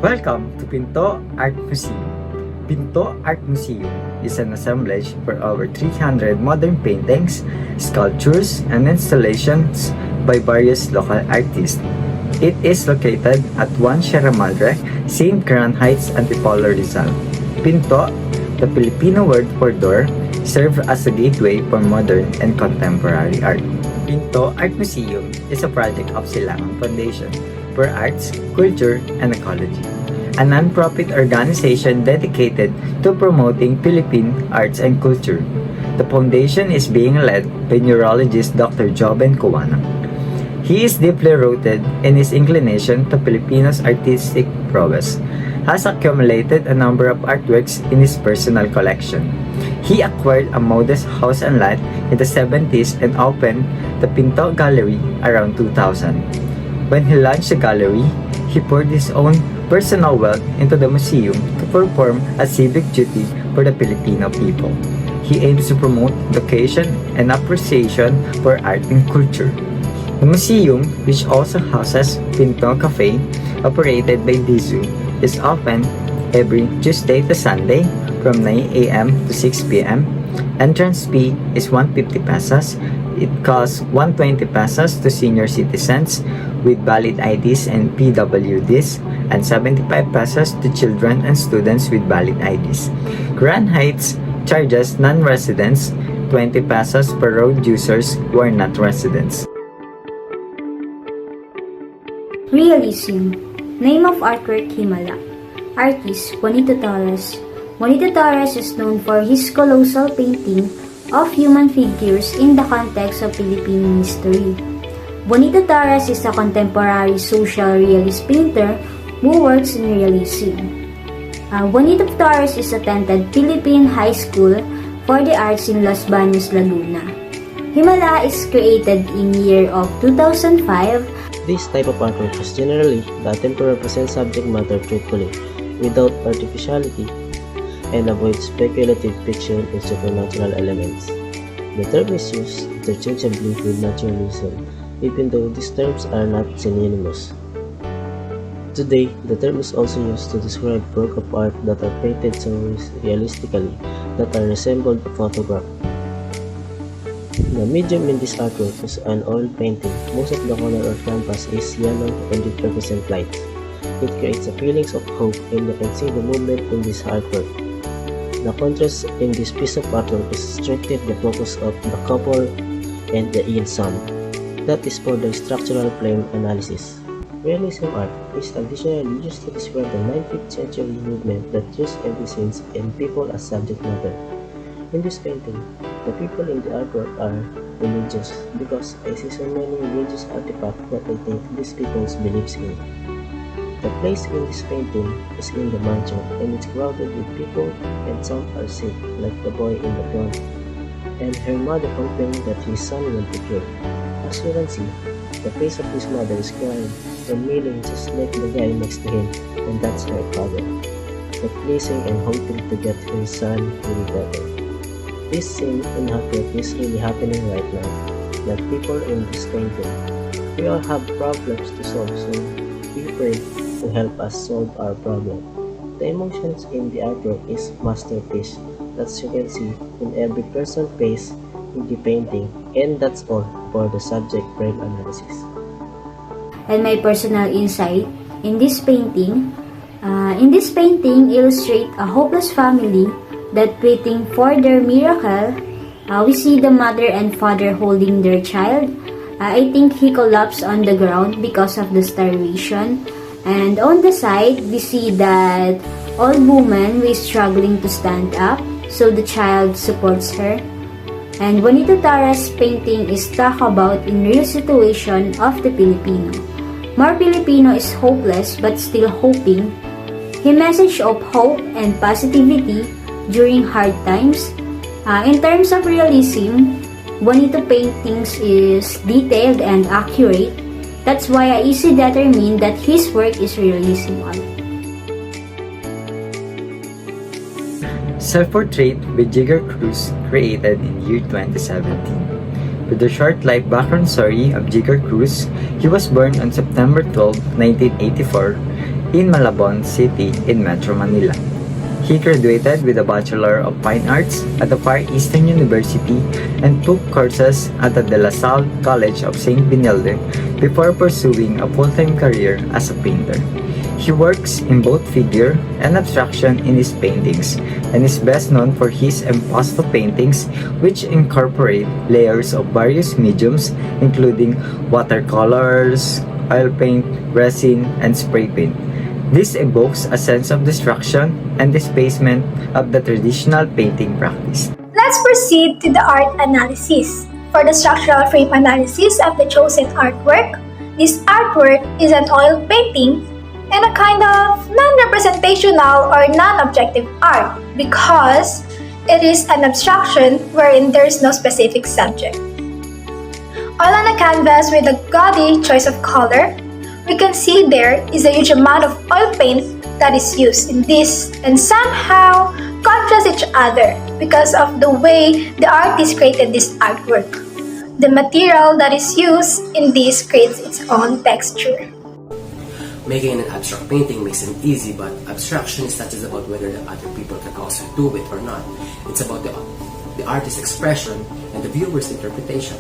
Welcome to Pinto Art Museum. Pinto Art Museum is an assemblage for over 300 modern paintings, sculptures, and installations by various local artists. It is located at 1 Sierra Madre, St. Grand Heights, Antipolo, Rizal. Pinto, the Filipino word for door, serves as a gateway for modern and contemporary art. Pinto Art Museum is a project of Silangang Foundation for Arts, Culture, and Ecology, a non-profit organization dedicated to promoting Philippine arts and culture. The foundation is being led by neurologist Dr. Joven Cuanang. He is deeply rooted in his inclination to Filipinos' artistic prowess, has accumulated a number of artworks in his personal collection. He acquired a modest house and lot in the 70s and opened the Pinto Gallery around 2000. When he launched the gallery, he poured his own personal wealth into the museum to perform a civic duty for the Filipino people. He aims to promote education and appreciation for art and culture. The museum, which also houses Pinto Cafe, operated by Dizu, is open every Tuesday to Sunday from 9 a.m. to 6 p.m. Entrance fee is 150 pesos. It costs 120 pesos to senior citizens with valid IDs and PWDs, and 75 pesos to children and students with valid IDs. Grand Heights charges non-residents 20 pesos per road users who are not residents. Realism. Name of artwork Himala. Artist Juanito Torres. Juanito Torres is known for his colossal painting of human figures in the context of Philippine history. Juanito Torres is a contemporary social realist painter who works in realism. Juanito Torres is attended Philippine High School for the Arts in Los Baños, Laguna. Himala is created in year of 2005. This type of artwork is generally the attempt to represent subject matter truthfully, without artificiality, and avoid speculative fiction and supernatural elements. The term is used interchangeably with naturalism, even though these terms are not synonymous. Today, the term is also used to describe works of art that are painted so realistically that are resembled a photograph. The medium in this artwork is an oil painting. Most of the color of canvas is yellow and it represents light. It creates a feeling of hope, and you can see the movement in this artwork. The contrast in this piece of artwork is strengthened the focus of the couple and the yin sun. That is for the structural plane analysis. Realism art is additionally used to describe the 19th century movement that used every scenes and people as subject matter. In this painting, the people in the artwork are religious because I see so many religious artifacts that I think these people believes in. The place in this painting is in the mansion and it's crowded with people, and some are sick, like the boy in the front, and her mother hoping that his son will be cured. As you can see, the face of his mother is crying and kneeling just like the guy next to him, and that's her father, but pleasing and hoping to get his son to be better. This scene in artwork is really happening right now, that people in this painting, we all have problems to solve, so we pray to help us solve our problem. The emotions in the artwork is masterpiece, as you can see in every person's face in the painting, and that's all for the subject frame analysis. And my personal insight in this painting illustrates a hopeless family that waiting for their miracle. We see the mother and father holding their child. I think he collapsed on the ground because of the starvation. And on the side, we see that old woman who is struggling to stand up, so the child supports her. And Juanito Torres' painting is talk about in real situation of the Filipino. More Filipino is hopeless but still hoping. He message of hope and positivity during hard times. In terms of realism, Juanito paintings is detailed and accurate. That's why I easily determine that his work is realism art. Self-portrait by Jigger Cruz, created in year 2017. With the short life background story of Jigger Cruz, he was born on September 12, 1984 in Malabon City in Metro Manila. He graduated with a Bachelor of Fine Arts at the Far Eastern University and took courses at the De La Salle College of St. Benilde before pursuing a full-time career as a painter. He works in both figure and abstraction in his paintings and is best known for his impasto paintings, which incorporate layers of various mediums including watercolors, oil paint, resin, and spray paint. This evokes a sense of destruction and displacement of the traditional painting practice. Let's proceed to the art analysis. For the structural frame analysis of the chosen artwork, this artwork is an oil painting and a kind of non-representational or non-objective art because it is an abstraction wherein there is no specific subject. Oil on a canvas with a gaudy choice of color, we can see there is a huge amount of oil paint that is used in this and somehow contrast each other because of the way the artist created this artwork. The material that is used in this creates its own texture. Making an abstract painting makes it easy, but abstraction is not just about whether the other people can also do it or not. It's about the artist's expression and the viewer's interpretation.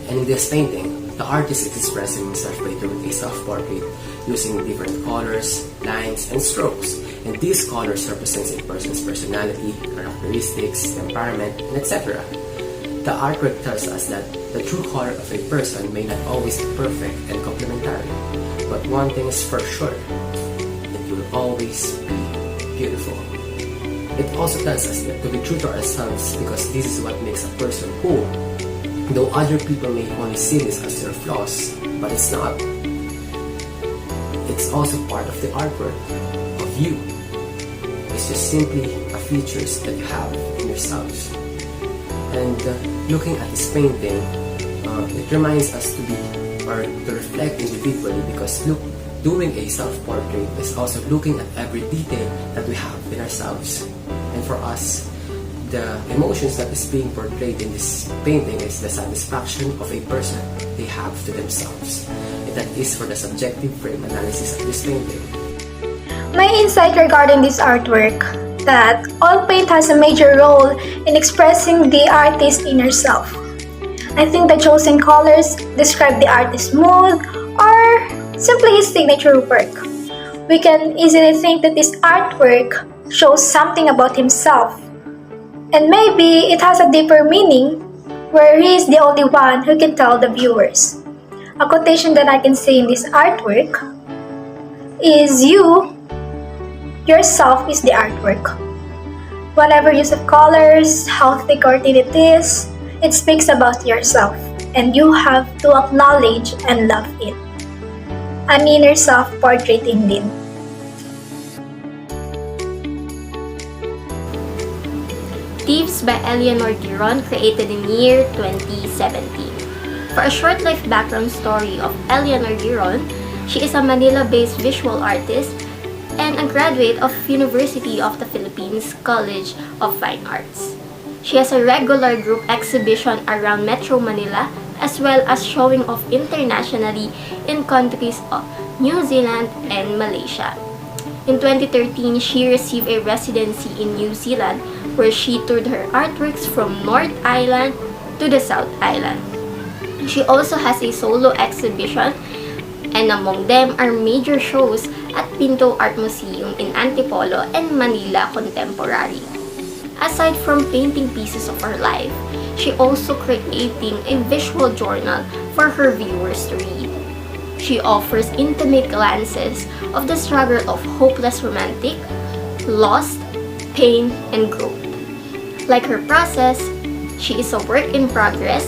And in this painting, the artist is expressing himself later with a self-portrait using different colors, lines, and strokes. And these colors represent a person's personality, characteristics, temperament, and etc. The artwork tells us that the true color of a person may not always be perfect and complementary. But one thing is for sure, it will always be beautiful. It also tells us that to be true to ourselves because this is what makes a person who, though other people may only see this as their flaws, but it's not. It's also part of the artwork of you. It's just simply a features that you have in yourselves. And looking at this painting, it reminds us to be or to reflect individually because doing a self-portrait is also looking at every detail that we have in ourselves. And for us, the emotions that is being portrayed in this painting is the satisfaction of a person they have to themselves. And that is for the subjective frame analysis of this painting. My insight regarding this artwork that oil paint has a major role in expressing the artist's inner self. I think the chosen colors describe the artist's mood or simply his signature work. We can easily think that this artwork shows something about himself. And maybe it has a deeper meaning where he is the only one who can tell the viewers. A quotation that I can say in this artwork is yourself is the artwork. Whatever use of colors, how thick or thin it is, it speaks about yourself and you have to acknowledge and love it. An inner self-portrait indeed. Thieves by Eleanor Jhon, created in year 2017. For a short life background story of Eleanor Jhon, she is a Manila-based visual artist and a graduate of University of the Philippines College of Fine Arts. She has a regular group exhibition around Metro Manila as well as showing off internationally in countries of New Zealand and Malaysia. In 2013, she received a residency in New Zealand where she toured her artworks from North Island to the South Island. She also has a solo exhibition, and among them are major shows at Pinto Art Museum in Antipolo and Manila Contemporary. Aside from painting pieces of her life, she also creating a visual journal for her viewers to read. She offers intimate glances of the struggle of hopeless romantic, lost, pain, and growth. Like her process, she is a work in progress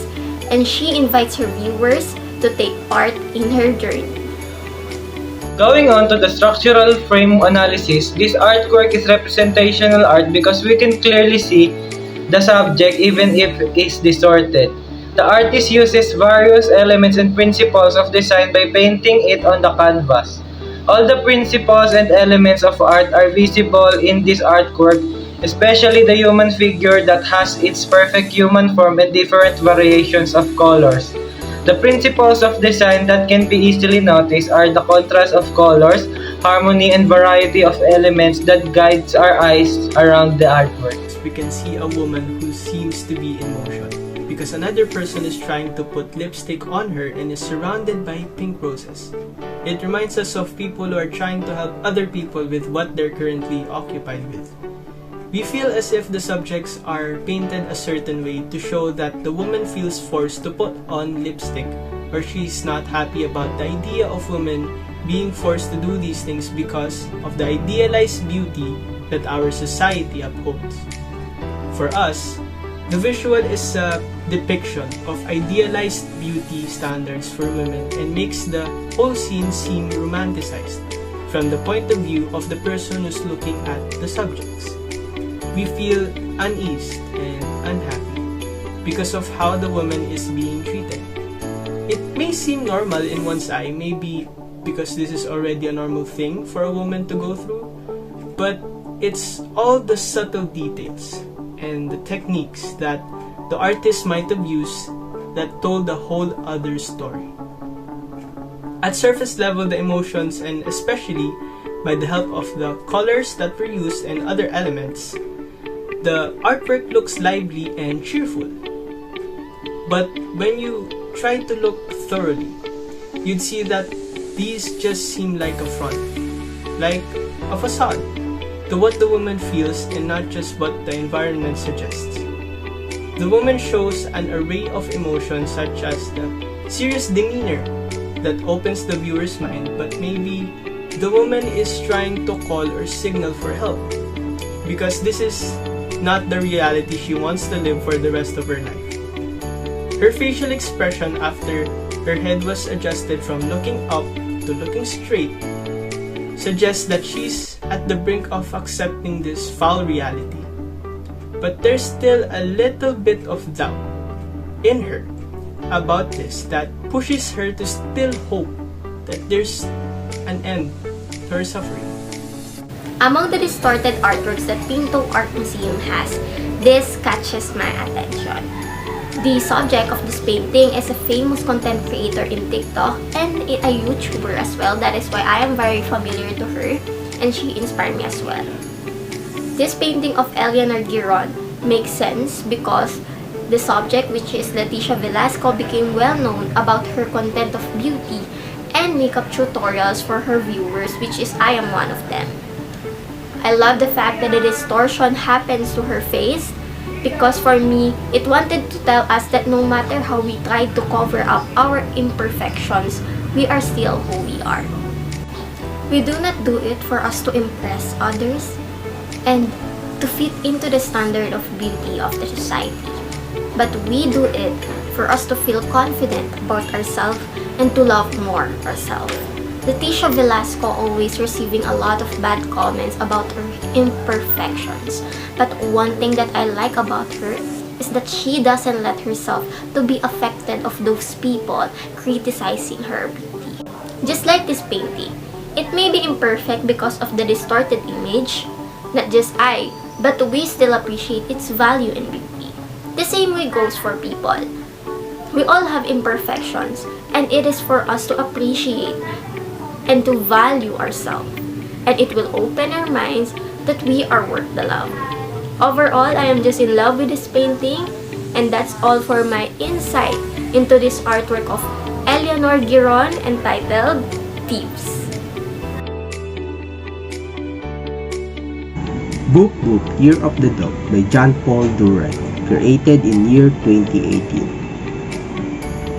and she invites her viewers to take part in her journey. Going on to the structural frame analysis, this artwork is representational art because we can clearly see the subject even if it is distorted. The artist uses various elements and principles of design by painting it on the canvas. All the principles and elements of art are visible in this artwork, especially the human figure that has its perfect human form and different variations of colors. The principles of design that can be easily noticed are the contrast of colors, harmony, and variety of elements that guides our eyes around the artwork. We can see a woman who seems to be in motion because another person is trying to put lipstick on her and is surrounded by pink roses. It reminds us of people who are trying to help other people with what they're currently occupied with. We feel as if the subjects are painted a certain way to show that the woman feels forced to put on lipstick, or she's not happy about the idea of women being forced to do these things because of the idealized beauty that our society upholds. For us, the visual is a depiction of idealized beauty standards for women and makes the whole scene seem romanticized from the point of view of the person who's looking at the subjects. We feel uneased and unhappy because of how the woman is being treated. It may seem normal in one's eye, maybe because this is already a normal thing for a woman to go through, but it's all the subtle details and the techniques that the artist might have used that told a whole other story. At surface level, the emotions, and especially by the help of the colors that were used and other elements, the artwork looks lively and cheerful. But when you try to look thoroughly, you'd see that these just seem like a front, like a facade, to what the woman feels and not just what the environment suggests. The woman shows an array of emotions such as the serious demeanor that opens the viewer's mind, but maybe the woman is trying to call or signal for help because this is not the reality she wants to live for the rest of her life. Her facial expression after her head was adjusted from looking up to looking straight suggests that she's at the brink of accepting this foul reality. But there's still a little bit of doubt in her about this that pushes her to still hope that there's an end to her suffering. Among the distorted artworks that Pinto Art Museum has, this catches my attention. The subject of this painting is a famous content creator in TikTok and a YouTuber as well. That is why I am very familiar to her and she inspired me as well. This painting of Eleanor Giron makes sense because the subject, which is Leticia Velasco, became well known about her content of beauty and makeup tutorials for her viewers, which is I am one of them. I love the fact that the distortion happens to her face because for me, it wanted to tell us that no matter how we try to cover up our imperfections, we are still who we are. We do not do it for us to impress others and to fit into the standard of beauty of the society, but we do it for us to feel confident about ourselves and to love more ourselves. Leticia Velasco always receiving a lot of bad comments about her imperfections, but one thing that I like about her is that she doesn't let herself to be affected of those people criticizing her beauty. Just like this painting, it may be imperfect because of the distorted image, not just I, but we still appreciate its value and beauty. The same way goes for people. We all have imperfections, and it is for us to appreciate and to value ourselves, and it will open our minds that we are worth the love. Overall, I am just in love with this painting, and that's all for my insight into this artwork of Eleanor Giron entitled Thieves. Book Year of the Dog by Jean-Paul Duray, created in year 2018.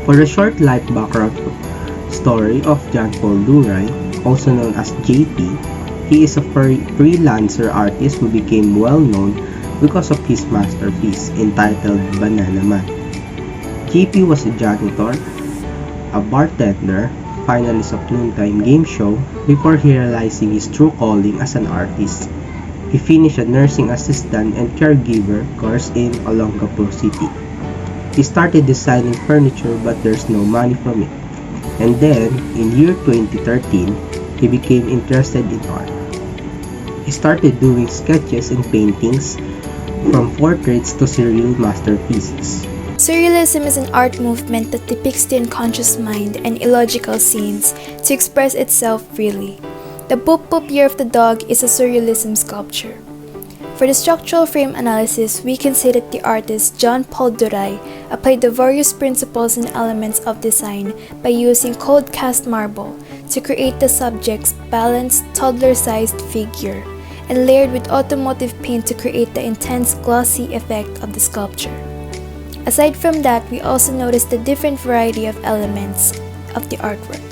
For a short life background story of Jean-Paul Duray, also known as JP, he is a freelancer artist who became well known because of his masterpiece entitled Banana Man. JP was a janitor, a bartender, finalist of noontime game show before he realizing his true calling as an artist. He finished a nursing assistant and caregiver course in Olongapo City. He started designing furniture but there's no money from it. And then, in year 2013, he became interested in art. He started doing sketches and paintings from portraits to surreal masterpieces. Surrealism is an art movement that depicts the unconscious mind and illogical scenes to express itself freely. The Boop Boop Year of the Dog is a surrealism sculpture. For the structural frame analysis, we can say that the artist Jhon applied the various principles and elements of design by using cold cast marble to create the subject's balanced, toddler-sized figure, and layered with automotive paint to create the intense glossy effect of the sculpture. Aside from that, we also notice the different variety of elements of the artwork.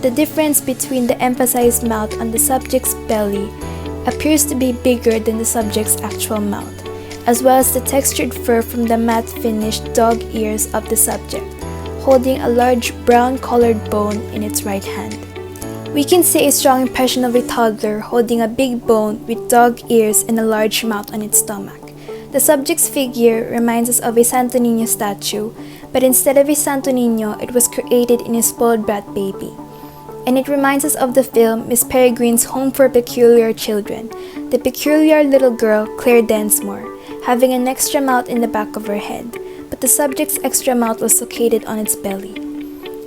The difference between the emphasized mouth on the subject's belly appears to be bigger than the subject's actual mouth, as well as the textured fur from the matte finished dog ears of the subject, holding a large brown-colored bone in its right hand. We can see a strong impression of a toddler holding a big bone with dog ears and a large mouth on its stomach. The subject's figure reminds us of a Santo Niño statue, but instead of a Santo Niño, it was created in a spoiled brat baby. And it reminds us of the film Miss Peregrine's Home for Peculiar Children, the peculiar little girl, Claire Densmore, having an extra mouth in the back of her head, but the subject's extra mouth was located on its belly.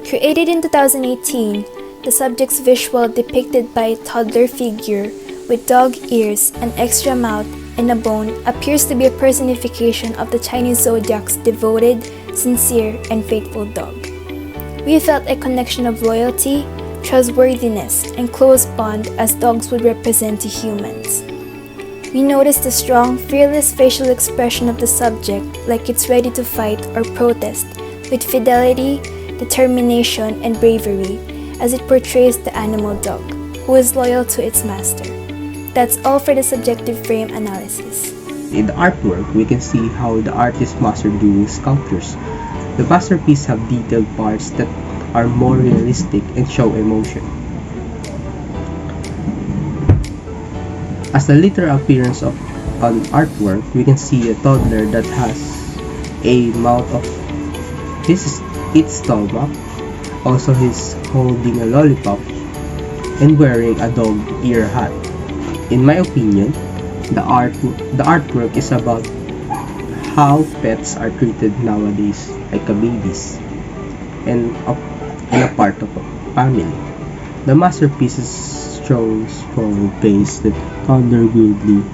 Created in 2018, the subject's visual depicted by a toddler figure with dog ears, an extra mouth, and a bone appears to be a personification of the Chinese zodiac's devoted, sincere, and faithful dog. We felt a connection of loyalty, trustworthiness, and close bond as dogs would represent to humans. We noticed the strong, fearless facial expression of the subject like it's ready to fight or protest with fidelity, determination, and bravery as it portrays the animal dog, who is loyal to its master. That's all for the subjective frame analysis. In the artwork, we can see how the artist mastered doing sculptures. The masterpiece have detailed parts that are more realistic and show emotion. As the literal appearance of an artwork, we can see a toddler that has a mouth of its stomach. Also, he's holding a lollipop and wearing a dog ear hat. In my opinion, the artwork is about how pets are treated nowadays, like babies, and a part of a family. The masterpiece shows strong face that toddler weirdly